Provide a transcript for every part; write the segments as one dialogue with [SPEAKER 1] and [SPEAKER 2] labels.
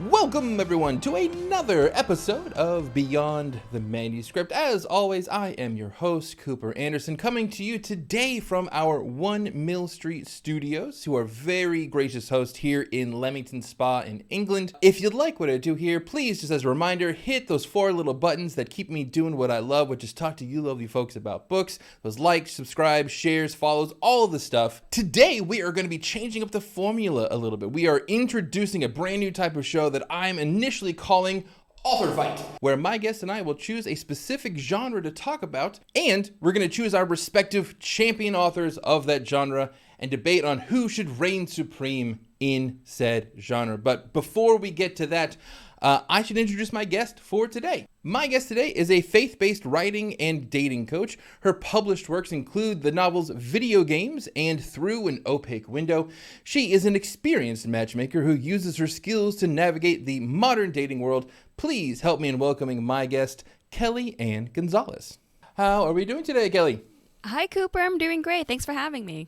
[SPEAKER 1] Welcome, everyone, to another episode of Beyond the Manuscript. As always, I am your host, Cooper Anderson, coming to you today from our 1 Mill Street studios, who are very gracious hosts here in Leamington Spa in England. If you like what I do here, please, just as a reminder, hit those 4 little buttons that keep me doing what I love, which is talk to you lovely folks about books. Those likes, subscribes, shares, follows, all of the stuff. Today, we are going to be changing up the formula a little bit. We are introducing a brand new type of show that I'm initially calling Author Fight, where my guest and I will choose a specific genre to talk about, and we're going to choose our respective champion authors of that genre and debate on who should reign supreme in said genre. But before we get to that, I should introduce my guest for today. My guest today is a faith-based writing and dating coach. Her published works include the novels Video Games and Through an Opaque Window. She is an experienced matchmaker who uses her skills to navigate the modern dating world. Please help me in welcoming my guest, Kelly Ann Gonzales. How are we doing today, Kelly?
[SPEAKER 2] Hi, Cooper. I'm doing great. Thanks for having me.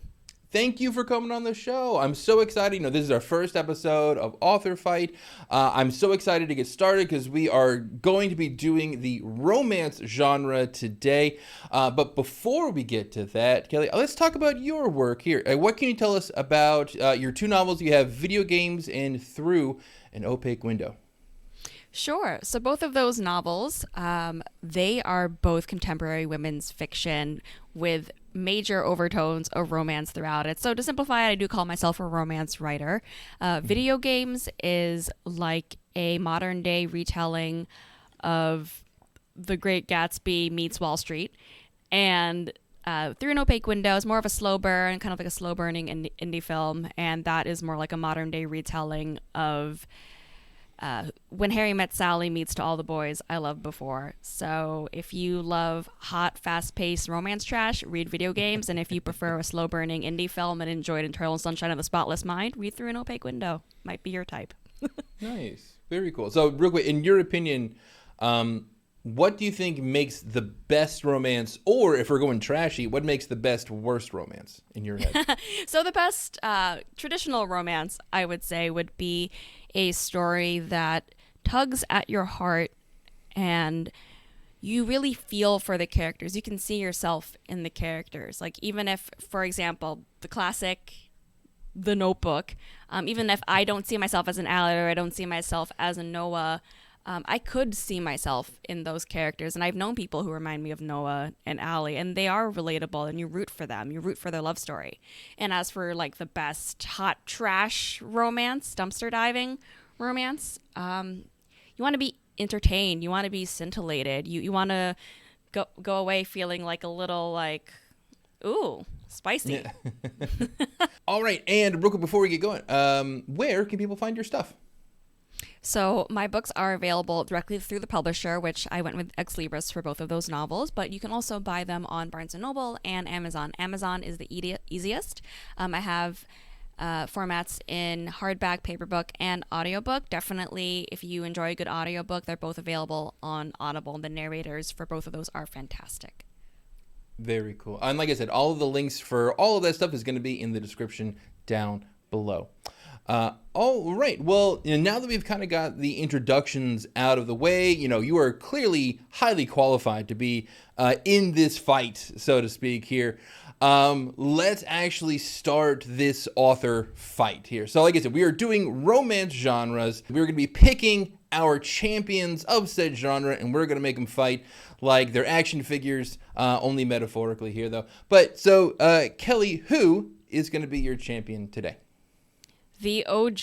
[SPEAKER 1] Thank you for coming on the show. I'm so excited. This is our first episode of Author Fight. I'm so excited to get started because we are going to be doing the romance genre today. But before we get to that, Kelly, let's talk about your work here. What can you tell us about your 2 novels? You have Video Games and Through an Opaque Window.
[SPEAKER 2] Sure. So both of those novels, they are both contemporary women's fiction with major overtones of romance throughout it. So to simplify it, I do call myself a romance writer. Video Games is like a modern day retelling of The Great Gatsby meets Wall Street. And Through an Opaque Window is more of a slow burn, kind of like a slow burning indie film. And that is more like a modern day retelling of When Harry Met Sally meets To All the Boys I Loved Before. So if you love hot, fast-paced romance trash, read Video Games. And if you prefer a slow-burning indie film and enjoyed Eternal Sunshine of the Spotless Mind, read Through an Opaque Window. Might be your type.
[SPEAKER 1] Nice. Very cool. So real quick, in your opinion, what do you think makes the best romance, or if we're going trashy, what makes the best worst romance in your head?
[SPEAKER 2] So the best traditional romance, I would say, would be a story that tugs at your heart and you really feel for the characters. You can see yourself in the characters. Like, even if, for example, the classic The Notebook, even if I don't see myself as an Allie or I don't see myself as a Noah, I could see myself in those characters. And I've known people who remind me of Noah and Allie, and they are relatable, and you root for them. You root for their love story. And as for like the best hot trash romance, dumpster diving romance, you want to be entertained. You want to be scintillated. You want to go away feeling like a little like, ooh, spicy.
[SPEAKER 1] Yeah. All right. And real quick, before we get going, where can people find your stuff?
[SPEAKER 2] So my books are available directly through the publisher, which I went with Ex Libris for both of those novels, but you can also buy them on Barnes & Noble and Amazon. Amazon is the easiest. I have formats in hardback, paperback, and audiobook. Definitely, if you enjoy a good audiobook, they're both available on Audible. The narrators for both of those are fantastic.
[SPEAKER 1] Very cool. And like I said, all of the links for all of that stuff is going to be in the description down below. All right. Well, now that we've kind of got the introductions out of the way, you are clearly highly qualified to be in this fight, so to speak, here. Let's actually start this author fight here. So like I said, we are doing romance genres. We're going to be picking our champions of said genre, and we're going to make them fight like they're action figures, only metaphorically here, though. But so, Kelly, who is going to be your champion today?
[SPEAKER 2] The OG,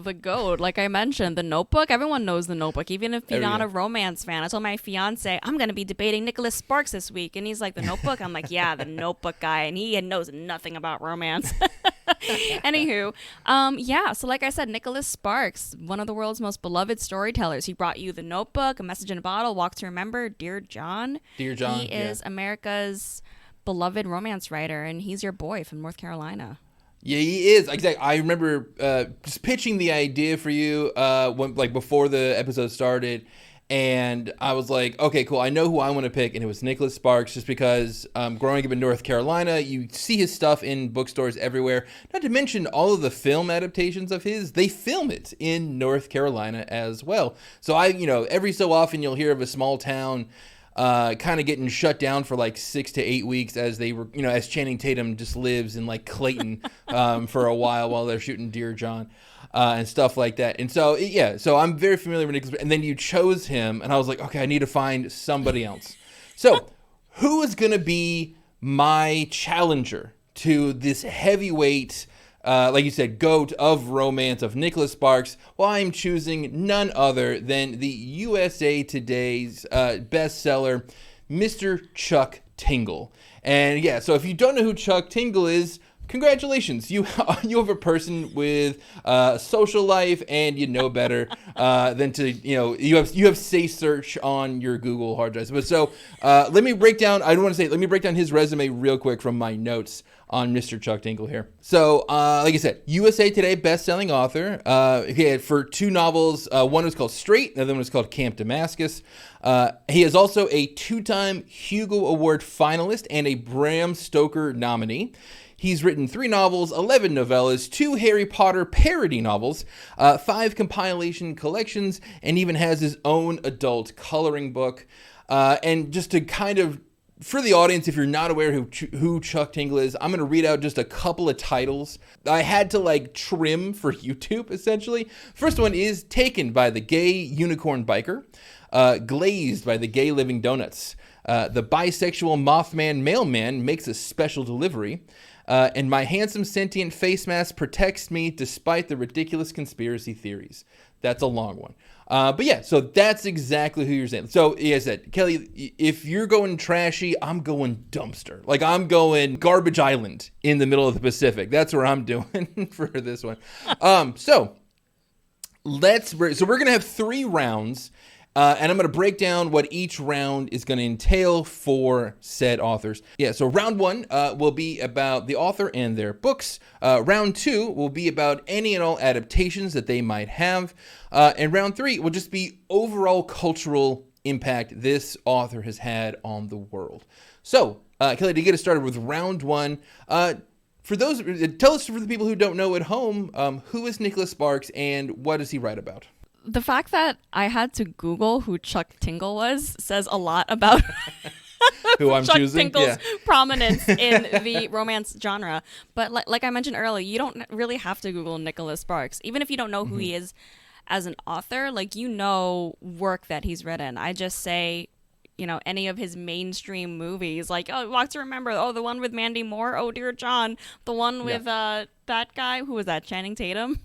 [SPEAKER 2] the GOAT, like I mentioned, The Notebook. Everyone knows The Notebook, even if you're not a romance fan. I told my fiance, I'm going to be debating Nicholas Sparks this week. And he's like, The Notebook? I'm like, yeah, The Notebook guy. And he knows nothing about romance. Anywho, so like I said, Nicholas Sparks, one of the world's most beloved storytellers. He brought you The Notebook, A Message in a Bottle, Walk to Remember, Dear John.
[SPEAKER 1] Dear John,
[SPEAKER 2] He is America's beloved romance writer, and he's your boy from North Carolina.
[SPEAKER 1] Yeah, he is. Exactly. I remember just pitching the idea for you when, before the episode started, And I was like, okay, cool. I know who I want to pick. And it was Nicholas Sparks, just because growing up in North Carolina, you see his stuff in bookstores everywhere. Not to mention all of the film adaptations of his, they film it in North Carolina as well. So every so often you'll hear of a small town kind of getting shut down for like 6 to 8 weeks as they were, as Channing Tatum just lives in like Clayton for a while they're shooting Dear John. And stuff like that. And so, so I'm very familiar with Nicholas. And then you chose him, and I was like, okay, I need to find somebody else. So, who is going to be my challenger to this heavyweight, like you said, GOAT of romance of Nicholas Sparks? Well, I'm choosing none other than the USA Today's bestseller, Mr. Chuck Tingle. And so if you don't know who Chuck Tingle is, congratulations, you have a person with social life, and you know better than to you have safe search on your Google hard drives. But so let me break down his resume real quick from my notes on Mr. Chuck Tingle here. So like I said, USA Today best-selling author. He had for 2 novels. One was called Straight, the other one was called Camp Damascus. He is also a 2-time Hugo Award finalist and a Bram Stoker nominee. He's written 3 novels, 11 novellas, 2 Harry Potter parody novels, 5 compilation collections, and even has his own adult coloring book. And just to kind of, for the audience, if you're not aware who Chuck Tingle is, I'm going to read out just a couple of titles I had to trim for YouTube, essentially. First one is Taken by the Gay Unicorn Biker, Glazed by the Gay Living Donuts, The Bisexual Mothman Mailman Makes a Special Delivery, and My Handsome Sentient Face Mask Protects Me Despite the Ridiculous Conspiracy Theories. That's a long one. So that's exactly who you're saying. So, as I said, Kelly, if you're going trashy, I'm going dumpster. I'm going Garbage Island in the middle of the Pacific. That's where I'm doing for this one. So we're going to have 3 rounds. And I'm going to break down what each round is going to entail for said authors. So round 1 will be about the author and their books. Round 2 will be about any and all adaptations that they might have. And round 3 will just be overall cultural impact this author has had on the world. So, Kelly, to get us started with round 1, tell us for the people who don't know at home, who is Nicholas Sparks and what does he write about?
[SPEAKER 2] The fact that I had to Google who Chuck Tingle was says a lot about
[SPEAKER 1] who I'm
[SPEAKER 2] Chuck
[SPEAKER 1] choosing.
[SPEAKER 2] Tingle's prominence in the romance genre. But like I mentioned earlier, you don't really have to Google Nicholas Sparks. Even if you don't know who he is as an author, work that he's written. I just say, any of his mainstream movies, Walk to Remember, the one with Mandy Moore, Oh Dear John, the one with that guy, who was that, Channing Tatum?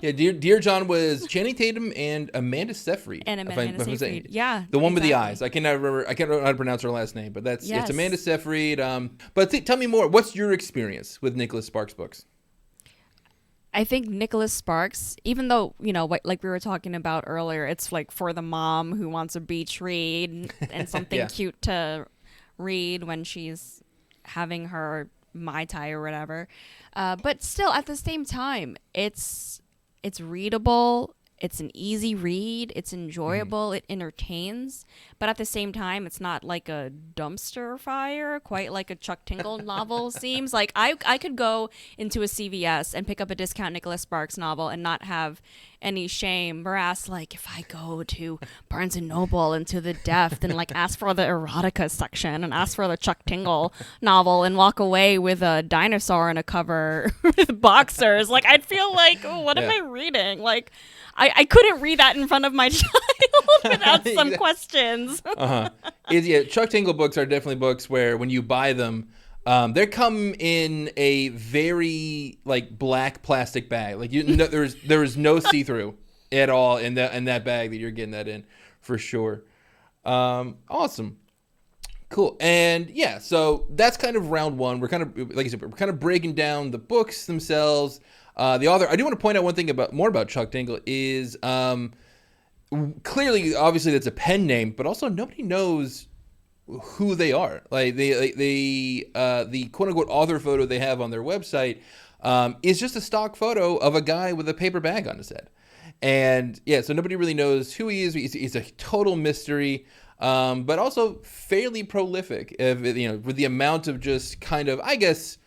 [SPEAKER 1] Yeah, Dear John was Channing Tatum and Amanda Seyfried.
[SPEAKER 2] Yeah,
[SPEAKER 1] the one with the eyes. I can't remember how to pronounce her last name, but it's Amanda Seyfried. But tell me more. What's your experience with Nicholas Sparks books?
[SPEAKER 2] I think Nicholas Sparks, even though, like we were talking about earlier, it's for the mom who wants a beach read and something cute to read when she's having her Mai Tai or whatever. But still, at the same time, it's readable, it's an easy read, it's enjoyable, it entertains, but at the same time, it's not like a dumpster fire, quite like a Chuck Tingle novel seems. I could go into a CVS and pick up a discount Nicholas Sparks novel and not have any shame, whereas if I go to Barnes and Noble and to the Deft and ask for the erotica section and ask for the Chuck Tingle novel and walk away with a dinosaur in a cover with boxers, I'd feel what am I reading? I couldn't read that in front of my child without some questions.
[SPEAKER 1] Chuck Tingle books are definitely books where when you buy them, they come in a very black plastic bag. There is no see-through at all in that bag that you're getting that in, for sure. Awesome, cool, and so that's kind of round 1. We're kind of, like I said, we're kind of breaking down the books themselves. The author. I do want to point out one thing more about Chuck Tingle is clearly, obviously, that's a pen name, but also nobody knows who they are. The quote unquote author photo they have on their website is just a stock photo of a guy with a paper bag on his head. And yeah, so nobody really knows who he is. He's a total mystery, but also fairly prolific, with the amount of just kind of, I guess,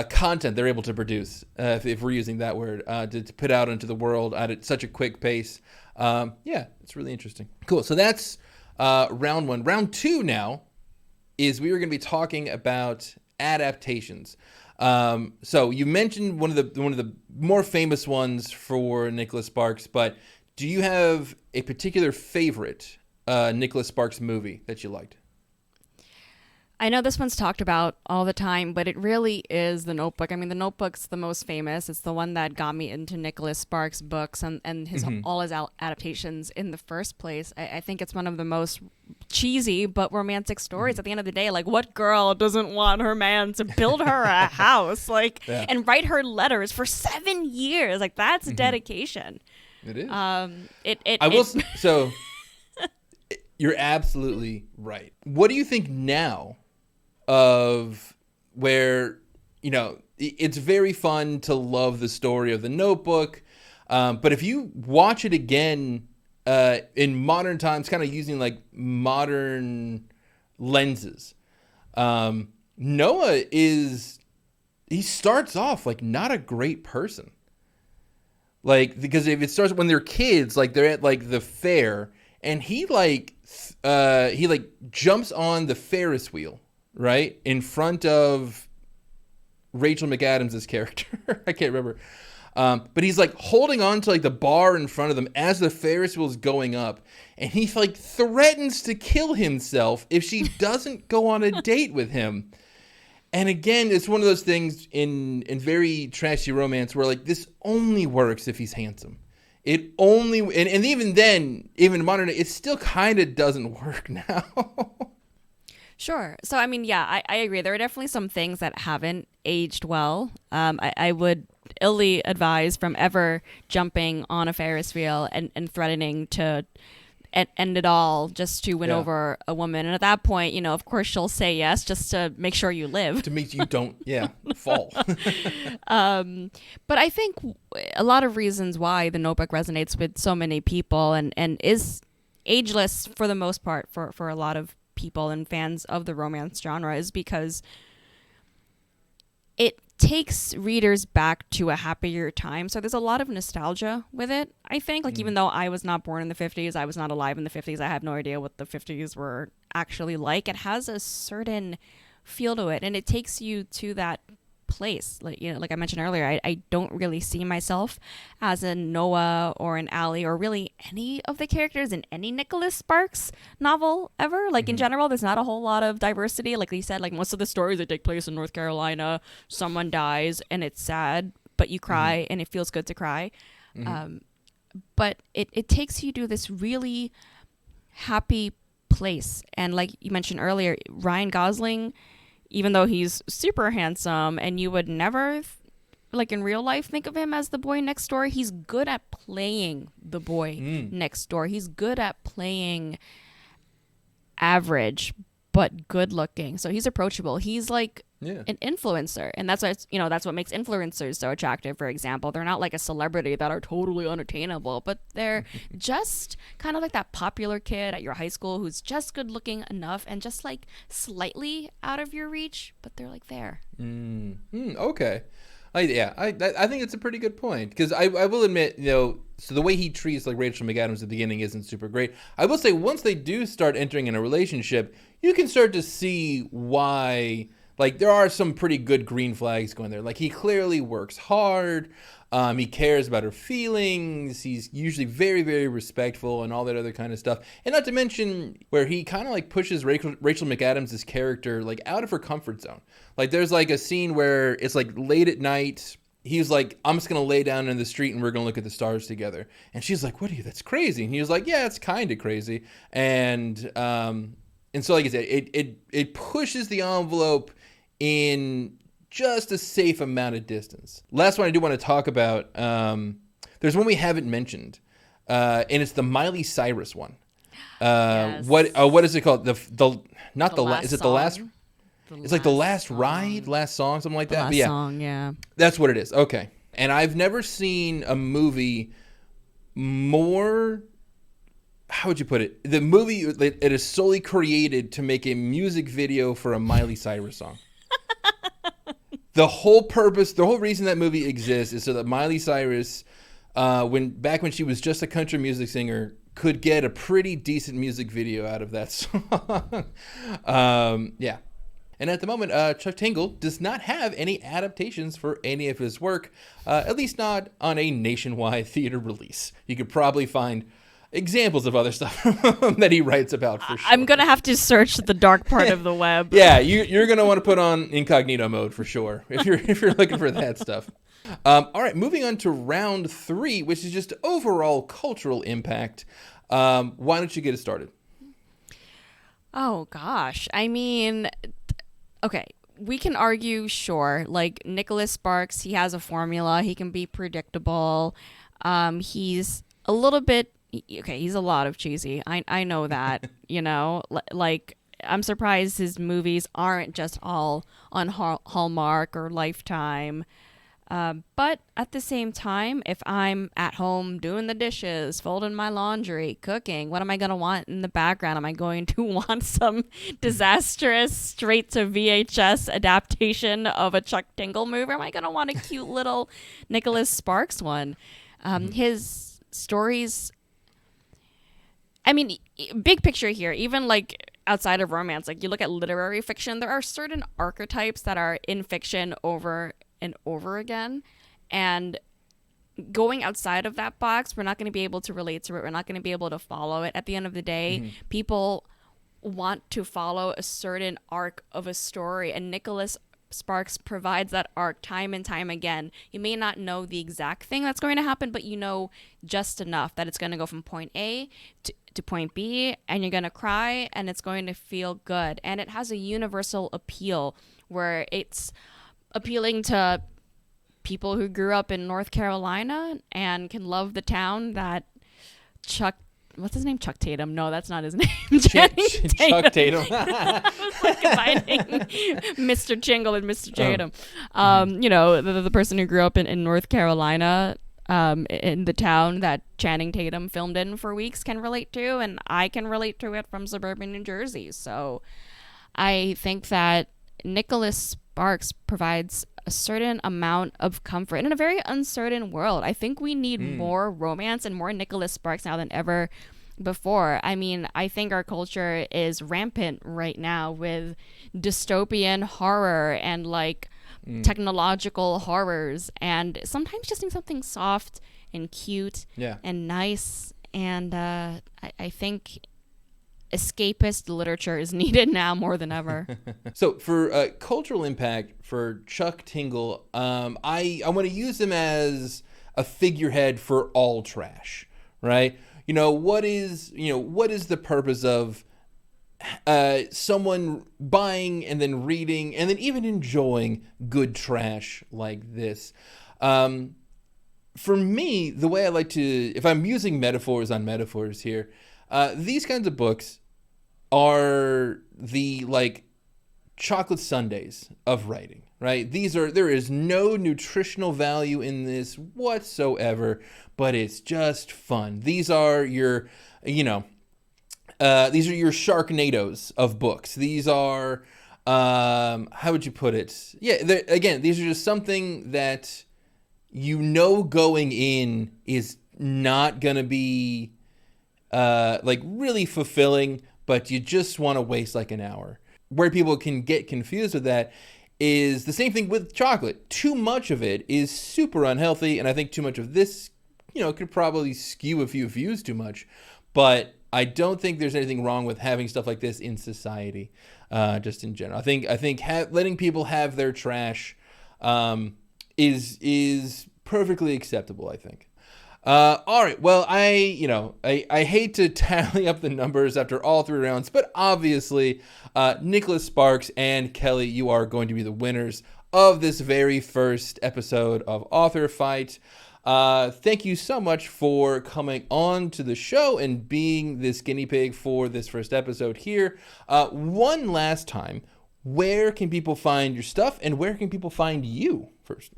[SPEAKER 1] content they're able to produce, if we're using that word, to put out into the world at such a quick pace. Yeah, it's really interesting. Cool. So that's round one. Round two now is we were going to be talking about adaptations. So you mentioned one of the more famous ones for Nicholas Sparks, but do you have a particular favorite Nicholas Sparks movie that you liked?
[SPEAKER 2] I know this one's talked about all the time, but it really is The Notebook. I mean, The Notebook's the most famous. It's the one that got me into Nicholas Sparks' books and his all his adaptations in the first place. I think it's one of the most cheesy but romantic stories. At the end of the day, like, what girl doesn't want her man to build her a house, and write her letters for 7 years? Like, that's dedication.
[SPEAKER 1] It is. So you're absolutely right. What do you think now of where, it's very fun to love the story of The Notebook, but if you watch it again in modern times, kind of using like modern lenses, Noah he starts off like not a great person. Like, because if it starts when they're kids, like they're at like the fair, and he jumps on the Ferris wheel, right, in front of Rachel McAdams' character. I can't remember. But he's like holding on to like the bar in front of them as the Ferris wheel is going up. And he like threatens to kill himself if she doesn't go on a date with him. And again, it's one of those things in very trashy romance where like this only works if he's handsome. It only, and even then, even modern, it still kind of doesn't work now.
[SPEAKER 2] Sure. So, I mean, yeah, I agree. There are definitely some things that haven't aged well. I would illy advise from ever jumping on a Ferris wheel and threatening to end it all just to win over a woman. And at that point, of course, she'll say yes just to make sure you live.
[SPEAKER 1] To make you don't, fall.
[SPEAKER 2] But I think a lot of reasons why The Notebook resonates with so many people and is ageless for the most part for a lot of people and fans of the romance genre is because it takes readers back to a happier time. So there's a lot of nostalgia with it, I think. Like, even though I was not born in the 50s, I was not alive in the 50s, I have no idea what the 50s were actually like. It has a certain feel to it, and it takes you to that place. Like, like I mentioned earlier, I don't really see myself as a Noah or an Allie or really any of the characters in any Nicholas Sparks novel ever. Like, in general, there's not a whole lot of diversity. Like you said, like most of the stories that take place in North Carolina, someone dies and it's sad, but you cry and it feels good to cry. But it takes you to this really happy place. And like you mentioned earlier, Ryan Gosling, even though he's super handsome and you would never, like in real life, think of him as the boy next door, he's good at playing the boy next door. He's good at playing average but good looking. So he's approachable. He's like an influencer. And that's what, that's what makes influencers so attractive, for example. They're not like a celebrity that are totally unattainable, but they're just kind of like that popular kid at your high school who's just good looking enough and just like slightly out of your reach, but they're like there.
[SPEAKER 1] Okay. I think it's a pretty good point, because I will admit, so the way he treats like Rachel McAdams at the beginning isn't super great. I will say once they do start entering in a relationship, you can start to see why, like, there are some pretty good green flags going there. Like, he clearly works hard. He cares about her feelings. He's usually very, very respectful and all that other kind of stuff. And not to mention where he kind of like pushes Rachel McAdams' character like out of her comfort zone. Like, there's like a scene where it's like late at night. He's like, I'm just going to lay down in the street and we're going to look at the stars together. And she's like, what are you? That's crazy. And he was like, yeah, it's kind of crazy. And so, like I said, it pushes the envelope in just a safe amount of distance. Last one I do want to talk about, there's one we haven't mentioned, and it's the Miley Cyrus one.
[SPEAKER 2] Yes.
[SPEAKER 1] What is it called? Is it the last? It's like the last ride, last song, something like that.
[SPEAKER 2] Last song, yeah.
[SPEAKER 1] That's what it is. Okay. And I've never seen a movie more, how would you put it? The movie, it is solely created to make a music video for a Miley Cyrus song. The whole purpose, the whole reason that movie exists is so that Miley Cyrus, back when she was just a country music singer, could get a pretty decent music video out of that song. Yeah. And at the moment, Chuck Tingle does not have any adaptations for any of his work, at least not on a nationwide theater release. You could probably find examples of other stuff that he writes about for sure.
[SPEAKER 2] I'm going to have to search the dark part of the web.
[SPEAKER 1] Yeah, you're going to want to put on incognito mode for sure if you're looking for that stuff. All right, moving on to round 3, which is just overall cultural impact. Why don't you get it started?
[SPEAKER 2] Oh, gosh. I mean, okay, we can argue, sure. Like, Nicholas Sparks, he has a formula. He can be predictable. He's a little bit, okay, he's a lot of cheesy. I know that, you know? Like, I'm surprised his movies aren't just all on Hallmark or Lifetime. But at the same time, if I'm at home doing the dishes, folding my laundry, cooking, what am I going to want in the background? Am I going to want some disastrous straight to VHS adaptation of a Chuck Tingle movie? Or am I going to want a cute little Nicholas Sparks one? His stories, I mean, big picture here, even like outside of romance, like you look at literary fiction, there are certain archetypes that are in fiction over and over again, and going outside of that box, we're not going to be able to relate to it. We're not going to be able to follow it. At the end of the day, people want to follow a certain arc of a story, and Nicholas Sparks provides that arc time and time again. You may not know the exact thing that's going to happen, but you know just enough that it's going to go from point A to point B, and you're going to cry, and it's going to feel good. And it has a universal appeal where it's appealing to people who grew up in North Carolina and can love the town that what's his name? Chuck Tatum. No, that's not his name.
[SPEAKER 1] Chuck Tatum.
[SPEAKER 2] I was like combining Mr. Tingle and Mr. Tatum. You know, the person who grew up in North Carolina, in the town that Channing Tatum filmed in for weeks can relate to, and I can relate to it from suburban New Jersey. So I think that Nicholas Sparks provides a certain amount of comfort in a very uncertain world. I think we need more romance and more Nicholas Sparks now than ever before. I mean, I think our culture is rampant right now with dystopian horror and like technological horrors, and sometimes just need something soft and cute and nice. And I think escapist literature is needed now more than ever.
[SPEAKER 1] So for cultural impact for Chuck Tingle, I want to use him as a figurehead for all trash, right? What is the purpose of someone buying and then reading and then even enjoying good trash like this? For me, the way I like to, if I'm using metaphors on metaphors here, these kinds of books are the like chocolate sundaes of writing, right? There is no nutritional value in this whatsoever, but it's just fun. These are your, Sharknadoes of books. These are, how would you put it? Yeah, again, these are just something that going in is not gonna be like really fulfilling, but you just want to waste like an hour. Where people can get confused with that is the same thing with chocolate. Too much of it is super unhealthy, and I think too much of this, could probably skew a few views too much. But I don't think there's anything wrong with having stuff like this in society, just in general. I think letting people have their trash is perfectly acceptable, I think. All right. Well, I hate to tally up the numbers after all 3 rounds, but obviously, Nicholas Sparks and Kelly, you are going to be the winners of this very first episode of Author Fight. Thank you so much for coming on to the show and being this guinea pig for this first episode here. One last time, where can people find your stuff and where can people find you first?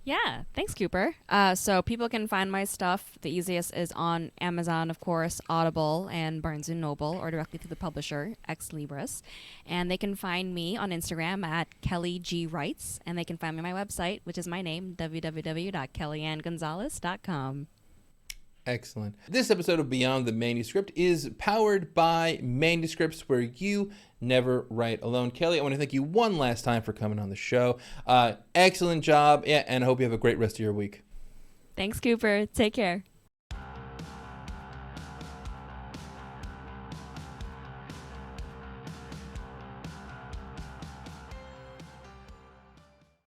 [SPEAKER 2] Yeah, thanks, Cooper. So people can find my stuff. The easiest is on Amazon, of course, Audible, and Barnes & Noble, or directly through the publisher, Ex Libris. And they can find me on Instagram at Kelly G. Writes, and they can find me on my website, which is my name, www.kellyannegonzales.com.
[SPEAKER 1] Excellent. This episode of Beyond the Manuscript is powered by Manuscripts, where you never write alone. Kelly, I want to thank you one last time for coming on the show. Excellent job, and I hope you have a great rest of your week.
[SPEAKER 2] Thanks, Cooper. Take care.